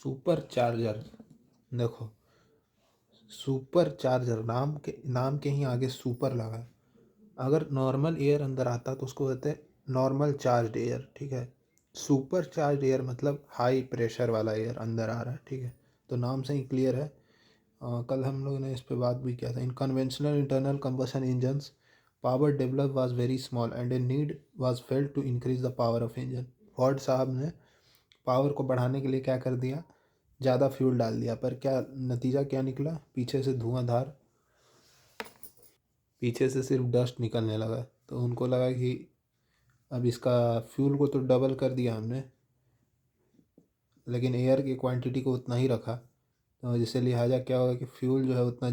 Super charger, देखो super charger नाम के ही आगे सुपर लगा है। अगर नॉर्मल एयर अंदर आता तो उसको कहते हैं नॉर्मल चार्ज एयर, ठीक है। सुपर चार्ज एयर मतलब हाई प्रेशर वाला एयर अंदर आ रहा है, ठीक है। तो नाम से ही क्लियर है। कल हम लोगों ने इस पे बात भी किया था। In conventional internal combustion engines power develop was very small and a need was felt to increase the power of engine. Ford साहब ने पावर को बढ़ाने के लिए क्या कर दिया, ज़्यादा फ्यूल डाल दिया, पर क्या नतीजा क्या निकला, पीछे से धुआंधार, पीछे से सिर्फ डस्ट निकलने लगा। तो उनको लगा कि अब इसका फ्यूल को तो डबल कर दिया हमने, लेकिन एयर की क्वांटिटी को उतना ही रखा। तो जिससे लिहाजा क्या होगा कि फ्यूल जो है उतना,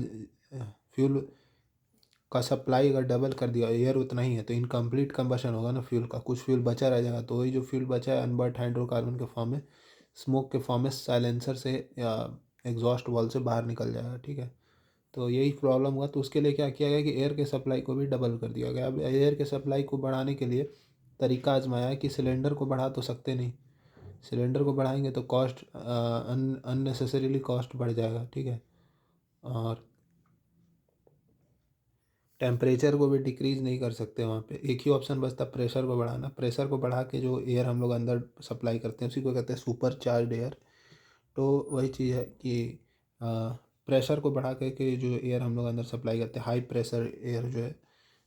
फ्यूल का सप्लाई अगर डबल कर दिया, एयर उतना ही है, तो इनकम्प्लीट कंबशन होगा ना फ्यूल का, कुछ फ्यूल बचा रह जाएगा। तो वही जो फ्यूल बचा है अनबर्ट हाइड्रोकार्बन के फॉर्म में, स्मोक के फॉर्म में साइलेंसर से या एग्जॉस्ट वाल्व से बाहर निकल जाएगा, ठीक है। तो यही प्रॉब्लम हुआ। तो उसके लिए क्या किया गया कि एयर के सप्लाई को भी डबल कर दिया गया। अब एयर के सप्लाई को बढ़ाने के लिए तरीका आजमाया है कि सिलेंडर को बढ़ा तो सकते नहीं, सिलेंडर को बढ़ाएंगे तो कॉस्ट अननेसेसरीली कॉस्ट बढ़ जाएगा, ठीक है। और टेम्परेचर को भी डिक्रीज़ नहीं कर सकते वहाँ पे। एक ही ऑप्शन बचता प्रेशर को बढ़ाना। प्रेशर को बढ़ा के जो एयर हम लोग अंदर सप्लाई करते हैं उसी को कहते हैं सुपर चार्ज एयर। तो वही चीज़ है कि प्रेशर को बढ़ा के जो एयर हम लोग अंदर सप्लाई करते हैं, हाई प्रेशर एयर जो है,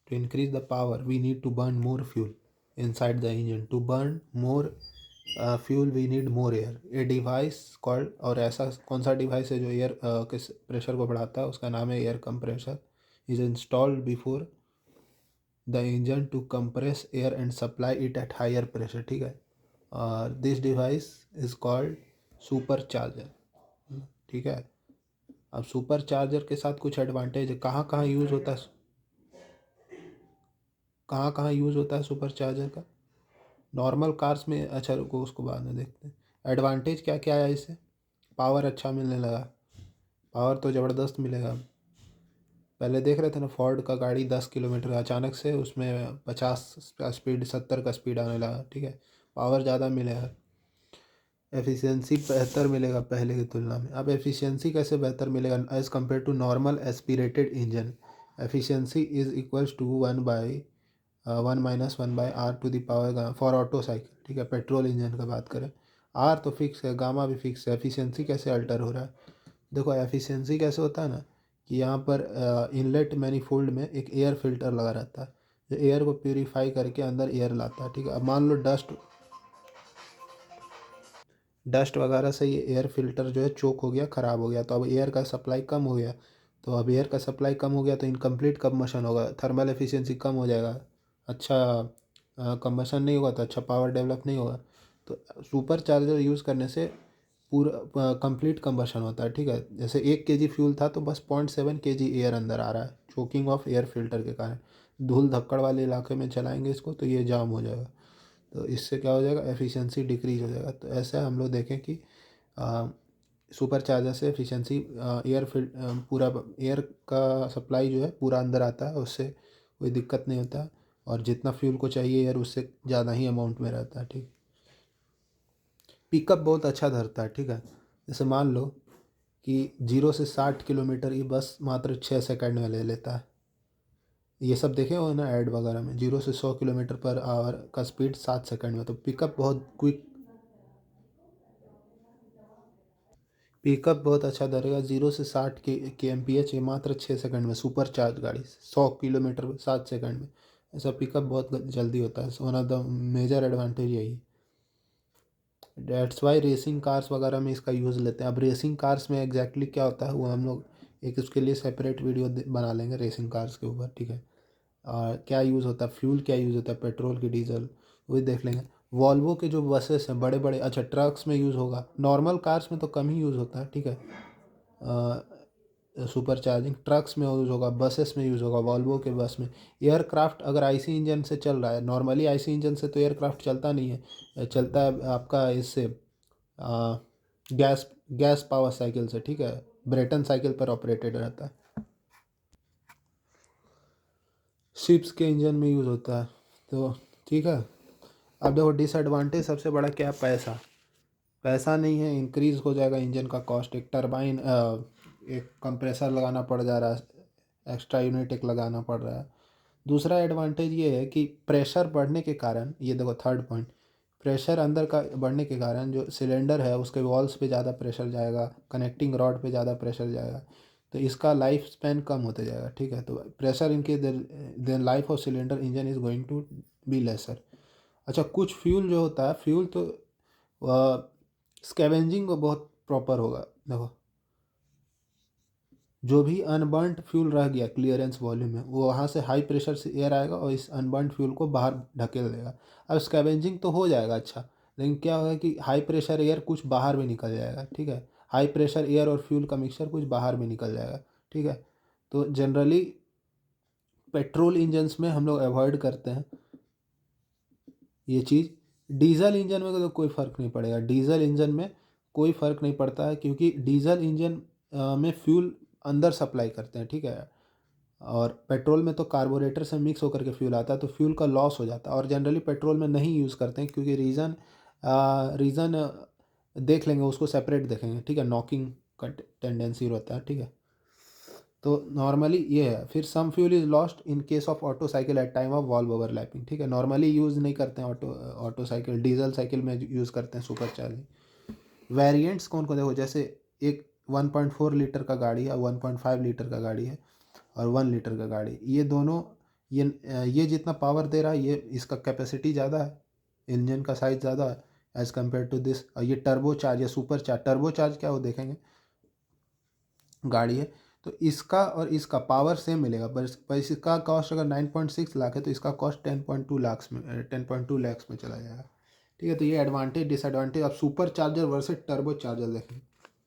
to increase the power we need to burn more fuel inside the engine. To burn more fuel we need more air. A device called, और ऐसा कौन सा डिवाइस है जो एयर के प्रेशर को बढ़ाता है, उसका नाम है air compressor. Is installed before the engine to compress air and supply it at higher pressure, ठीक है। और this device is called supercharger, ठीक है। अब सुपर चार्जर के साथ कुछ एडवांटेज है। कहाँ कहाँ यूज़ होता है, कहाँ कहाँ यूज़ होता है सुपर चार्जर का? नॉर्मल कार्स में, अच्छा रुको उसको बाद में देखते हैं। एडवांटेज क्या क्या है इससे? पावर अच्छा मिलने लगा, पावर तो ज़बरदस्त मिलेगा। पहले देख रहे थे ना, फोर्ड का गाड़ी 10 किलोमीटर, अचानक से उसमें 50 का स्पीड, 70 का स्पीड आने लगा, ठीक है। पावर ज़्यादा मिलेगा, एफिशिएंसी बेहतर मिलेगा पहले की तुलना में। अब एफिशिएंसी कैसे बेहतर मिलेगा as compare to normal aspirated engine? Efficiency is equals to 1/1 - 1/R to the power for Otto cycle, ठीक है। पेट्रोल इंजन का बात करें, आर तो फिक्स है, गामा भी फिक्स है। एफिशिएंसी कैसे अल्टर हो रहा है? देखो एफिशिएंसी कैसे होता है ना, कि यहाँ पर इनलेट मैनिफोल्ड में एक एयर फिल्टर लगा रहता है जो एयर को प्यूरीफाई करके अंदर एयर लाता है, ठीक है। अब मान लो डस्ट वगैरह से ये एयर फिल्टर जो है चोक हो गया, ख़राब हो गया, तो अब एयर का सप्लाई कम हो गया। तो अब एयर का सप्लाई कम हो गया तो इनकम्प्लीट कंबशन होगा, थर्मल एफिशिएंसी कम हो जाएगा, अच्छा कंबशन नहीं होगा, तो अच्छा पावर डेवलप नहीं होगा। तो सुपर चार्जर यूज़ करने से पूरा कंप्लीट कंबशन होता है, ठीक है। जैसे 1 kg फ्यूल था तो बस 0.7 kg एयर अंदर आ रहा है, चोकिंग ऑफ एयर फिल्टर के कारण। धूल धक्कड़ वाले इलाके में चलाएंगे इसको तो ये जाम हो जाएगा, तो इससे क्या हो जाएगा, एफिशिएंसी डिक्रीज हो जाएगा। तो ऐसा हम लोग देखें कि सुपर चार्जर से एफिशिएंसी, पूरा एयर का सप्लाई जो है पूरा अंदर आता है, उससे कोई दिक्कत नहीं होता, और जितना फ्यूल को चाहिए एयर उससे ज़्यादा ही अमाउंट में रहता है, ठीक। पिकअप बहुत अच्छा धरता है, ठीक है। जैसे मान लो कि 0 से 60 किलोमीटर ये बस मात्र 6 सेकंड में ले लेता है। ये सब देखे हो ना ऐड वगैरह में, 0 से 100 किलोमीटर पर आवर का स्पीड 7 सेकंड में। तो पिकअप बहुत क्विक, पिकअप बहुत अच्छा धरेगा। 0 से 60 के एम पी एच ये मात्र 6 सेकंड में, सुपर चार्ज गाड़ी 100 किलोमीटर 7 सेकंड में। ऐसा पिकअप बहुत जल्दी होता है, one of the major advantage यही। डेट्स वाई रेसिंग कार्स वगैरह में इसका यूज़ लेते हैं। अब रेसिंग कार्स में एग्जैक्टली क्या होता है वो हम लोग एक उसके लिए सेपरेट वीडियो बना लेंगे रेसिंग कार्स के ऊपर, ठीक है। और क्या यूज़ होता है, फ्यूल क्या यूज़ होता है, पेट्रोल की, डीजल, वही देख लेंगे। वॉल्वो के जो बसेस हैं बड़े बड़े, अच्छा ट्रक्स में यूज़ होगा, नॉर्मल कार्स में तो कम ही यूज़ होता है, ठीक है। सुपर चार्जिंग ट्रक्स में यूज़ होगा, बसेस में यूज़ होगा, वॉल्वो के बस में। एयरक्राफ्ट अगर आईसी इंजन से चल रहा है, नॉर्मली आईसी इंजन से तो एयरक्राफ्ट चलता नहीं है, चलता है आपका इससे गैस गैस पावर साइकिल से, ठीक है। ब्रेटन साइकिल पर ऑपरेटेड रहता है। शिप्स के इंजन में यूज़ होता है, तो ठीक है। अब देखो डिसएडवांटेज सबसे बड़ा क्या है, पैसा। पैसा नहीं है, इंक्रीज़ हो जाएगा इंजन का कॉस्ट। एक टरबाइन एक कंप्रेसर लगाना पड़ जा रहा है, एक्स्ट्रा यूनिट एक लगाना पड़ रहा है। दूसरा एडवांटेज ये है कि प्रेशर बढ़ने के कारण, ये देखो थर्ड पॉइंट, प्रेशर अंदर का बढ़ने के कारण जो सिलेंडर है उसके वॉल्स पे ज़्यादा प्रेशर जाएगा, कनेक्टिंग रॉड पे ज़्यादा प्रेशर जाएगा, तो इसका लाइफ स्पैन कम होते जाएगा। ठीक है, तो प्रेशर इनके then life of cylinder engine is going to be lesser. अच्छा, कुछ फ्यूल जो होता है, फ्यूल तो स्कैवेंजिंग को बहुत प्रॉपर होगा। देखो, जो भी अनबर्नड फ्यूल रह गया क्लियरेंस वॉल्यूम में, वो वहाँ से हाई प्रेशर से एयर आएगा और इस अनबर्नड फ्यूल को बाहर ढकेल देगा। अब स्कैवेंजिंग तो हो जाएगा अच्छा, लेकिन क्या होगा कि हाई प्रेशर एयर कुछ बाहर भी निकल जाएगा। ठीक है, हाई प्रेशर एयर और फ्यूल का मिक्सचर कुछ बाहर भी निकल जाएगा। ठीक है, तो जनरली पेट्रोल इंजन्स में हम लोग अवॉइड करते हैं ये चीज़। डीजल इंजन में तो कोई फ़र्क नहीं पड़ेगा, डीजल इंजन में कोई फ़र्क नहीं पड़ता है, क्योंकि डीजल इंजन में फ्यूल अंदर सप्लाई करते हैं। ठीक है, और पेट्रोल में तो कार्बोरेटर से मिक्स होकर के फ्यूल आता है, तो फ्यूल का लॉस हो जाता है। और जनरली पेट्रोल में नहीं यूज़ करते हैं, क्योंकि रीज़न देख लेंगे, उसको सेपरेट देखेंगे। ठीक है, नॉकिंग का टेंडेंसी रहता है। ठीक है, तो नॉर्मली ये है। फिर some fuel is lost in case of Otto cycle at time of valve overlapping. ठीक है, नॉर्मली यूज़ नहीं करते हैं ऑटो साइकिल, डीजल साइकिल में यूज़ करते हैं सुपर चार्जिंग। वेरिएंट्स कौन कौन देखो, जैसे एक 1.4 लीटर का गाड़ी है, 1.5 लीटर का गाड़ी है, और 1 लीटर का गाड़ी, ये दोनों, ये जितना पावर दे रहा है, ये इसका कैपेसिटी ज़्यादा है, इंजन का साइज़ ज़्यादा है एज़ कम्पेयर टू दिस। और ये टर्बो चार्ज या सुपर चार्ज, टर्बो चार्ज क्या वो देखेंगे गाड़ी है, तो इसका और इसका पावर सेम मिलेगा, पर इसका कॉस्ट अगर 9.6 लाख है, तो इसका कॉस्ट 10.2 लाख में चला जाएगा। ठीक है, तो ये एडवांटेज डिसएडवांटेज। अब super charger versus turbo charger देखें।